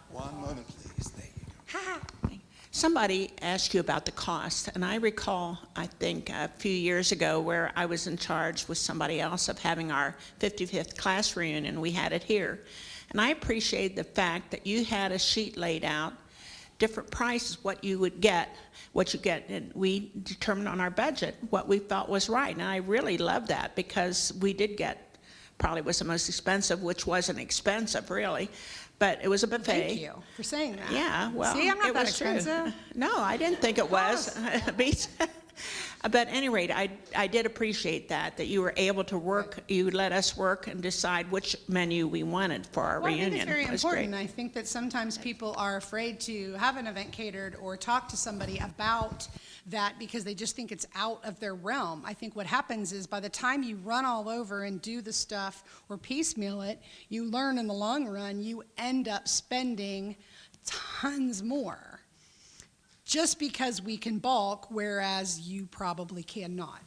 One moment, please. There you go. Somebody asked you about the cost, and I recall, I think, a few years ago where I was in charge with somebody else of having our 55th class reunion. We had it here. And I appreciate the fact that you had a sheet laid out, different prices, what you get, and we determined on our budget what we felt was right. And I really love that because we did get, probably was the most expensive, which wasn't expensive really, but it was a buffet. Thank you for saying that. Yeah, well, see, I'm not it that was true. expensive. No, I didn't think it was. But at any rate, I did appreciate that you were able to work, you let us work and decide which menu we wanted for our reunion. I think it's very It was important. great. I think that sometimes people are afraid to have an event catered or talk to somebody about that because they just think it's out of their realm. I think what happens is by the time you run all over and do the stuff or piecemeal it, you learn in the long run, you end up spending tons more just because we can bulk, whereas you probably cannot.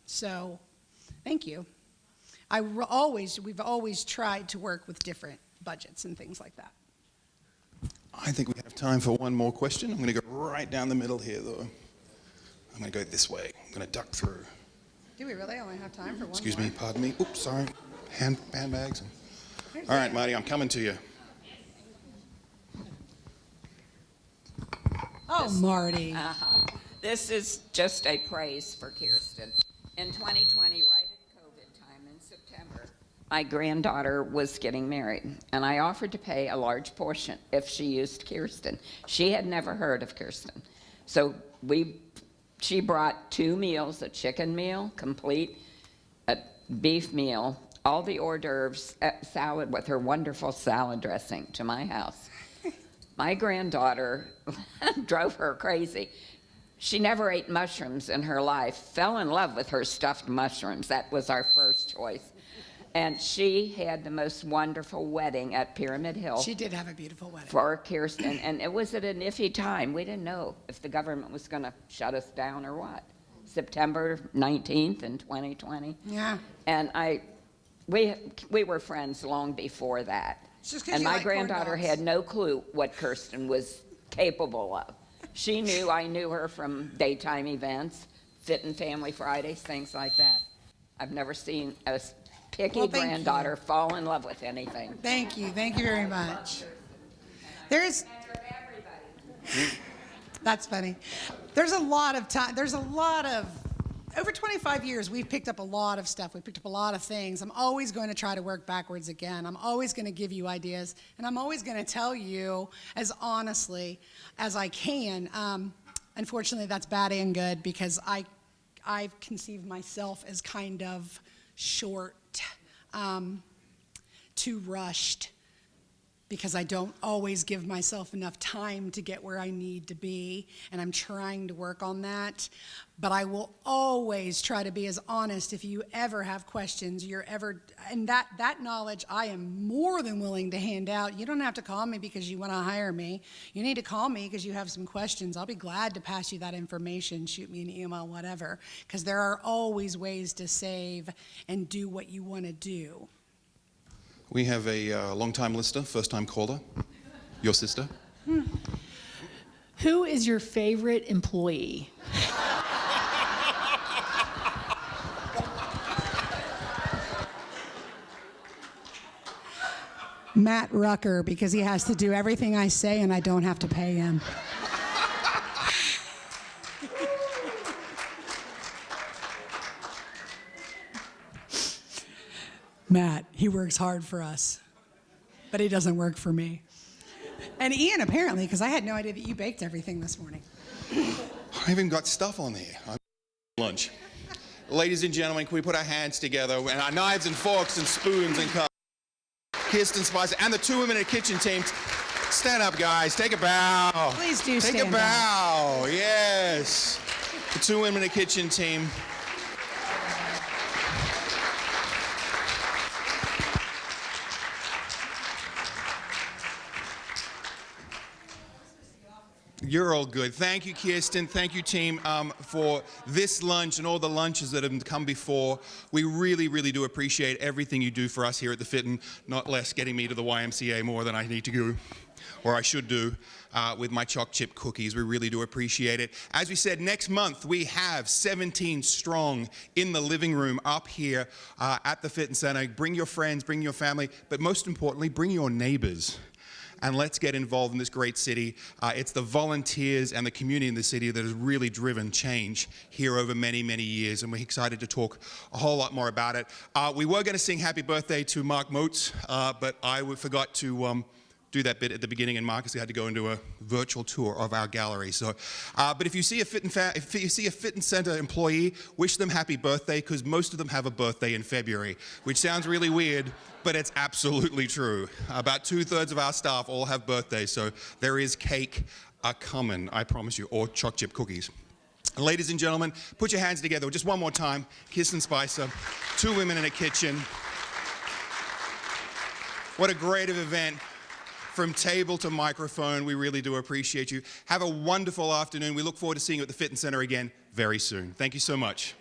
So, thank you. We've always tried to work with different budgets and things like that. I think we have time for one more question. I'm going to go right down the middle here, though. I'm going to go this way. I'm going to duck through. Do we really only have time for one Excuse more? me, pardon me. Oops, sorry. Handbags. All right, Marty, I'm coming to you. Oh, Marty. This is just a praise for Kirsten. In 2020, right at COVID time in September, my granddaughter was getting married, and I offered to pay a large portion if she used Kirsten. She had never heard of Kirsten. So she brought 2 meals, a chicken meal, complete, a beef meal, all the hors d'oeuvres, salad with her wonderful salad dressing to my house. My granddaughter drove her crazy. She never ate mushrooms in her life, fell in love with her stuffed mushrooms. That was our first choice. And she had the most wonderful wedding at Pyramid Hill. She did have a beautiful wedding. For Kirsten, and it was at an iffy time. We didn't know if the government was going to shut us down or what. September 19th in 2020. Yeah. And we were friends long before that. Just 'cause And you my like corn granddaughter dogs. had no clue what Kirsten was capable of. She knew I knew her from daytime events, Fit and Family Fridays, things like that. I've never seen a picky Well, thank granddaughter fall in love with anything. Thank you very much. There's, that's funny. There's a lot of, over 25 years, we've picked up a lot of stuff. We've picked up a lot of things. I'm always going to try to work backwards again. I'm always going to give you ideas, and I'm always going to tell you as honestly as I can. Unfortunately, that's bad and good because I've conceived myself as kind of short, too rushed, because I don't always give myself enough time to get where I need to be, and I'm trying to work on that. But I will always try to be as honest if you ever have questions, and that knowledge I am more than willing to hand out. You don't have to call me because you want to hire me. You need to call me because you have some questions. I'll be glad to pass you that information, shoot me an email, whatever, because there are always ways to save and do what you want to do. We have a long-time listener, first-time caller, your sister. Who is your favorite employee? Matt Rucker, because he has to do everything I say and I don't have to pay him. Matt, he works hard for us, but he doesn't work for me. And Ian, apparently, because I had no idea that you baked everything this morning. I even got stuff on there. I'm lunch. Ladies and gentlemen, can we put our hands together and our knives and forks and spoons and cups? Kirsten Spicer and the 2 women in the kitchen team. Stand up, guys. Take a bow. Please do Take stand a bow. Yes. The 2 women in the kitchen team. You're all good. Thank you, Kirsten. Thank you, team, for this lunch and all the lunches that have come before. We really, really do appreciate everything you do for us here at the Fitton, not less getting me to the YMCA more than I need to do, or I should do, with my choc chip cookies. We really do appreciate it. As we said, next month we have 17 strong in the living room up here at the Fitton Center. Bring your friends, bring your family, but most importantly, bring your neighbors. And let's get involved in this great city. It's the volunteers and the community in the city that has really driven change here over many, many years, and we're excited to talk a whole lot more about it. We were going to sing happy birthday to Mark Moats, but I forgot to do that bit at the beginning, and Marcus had to go into a virtual tour of our gallery. So, but if you see a Fitton Center employee, wish them happy birthday, because most of them have a birthday in February, which sounds really weird, but it's absolutely true. About 2/3 of our staff all have birthdays, so there is cake coming, I promise you, or choc chip cookies. Ladies and gentlemen, put your hands together just one more time. Kirsten Spicer, 2 women in a kitchen. What a great event. From table to microphone, we really do appreciate you. Have a wonderful afternoon. We look forward to seeing you at the Fitton Center again very soon. Thank you so much.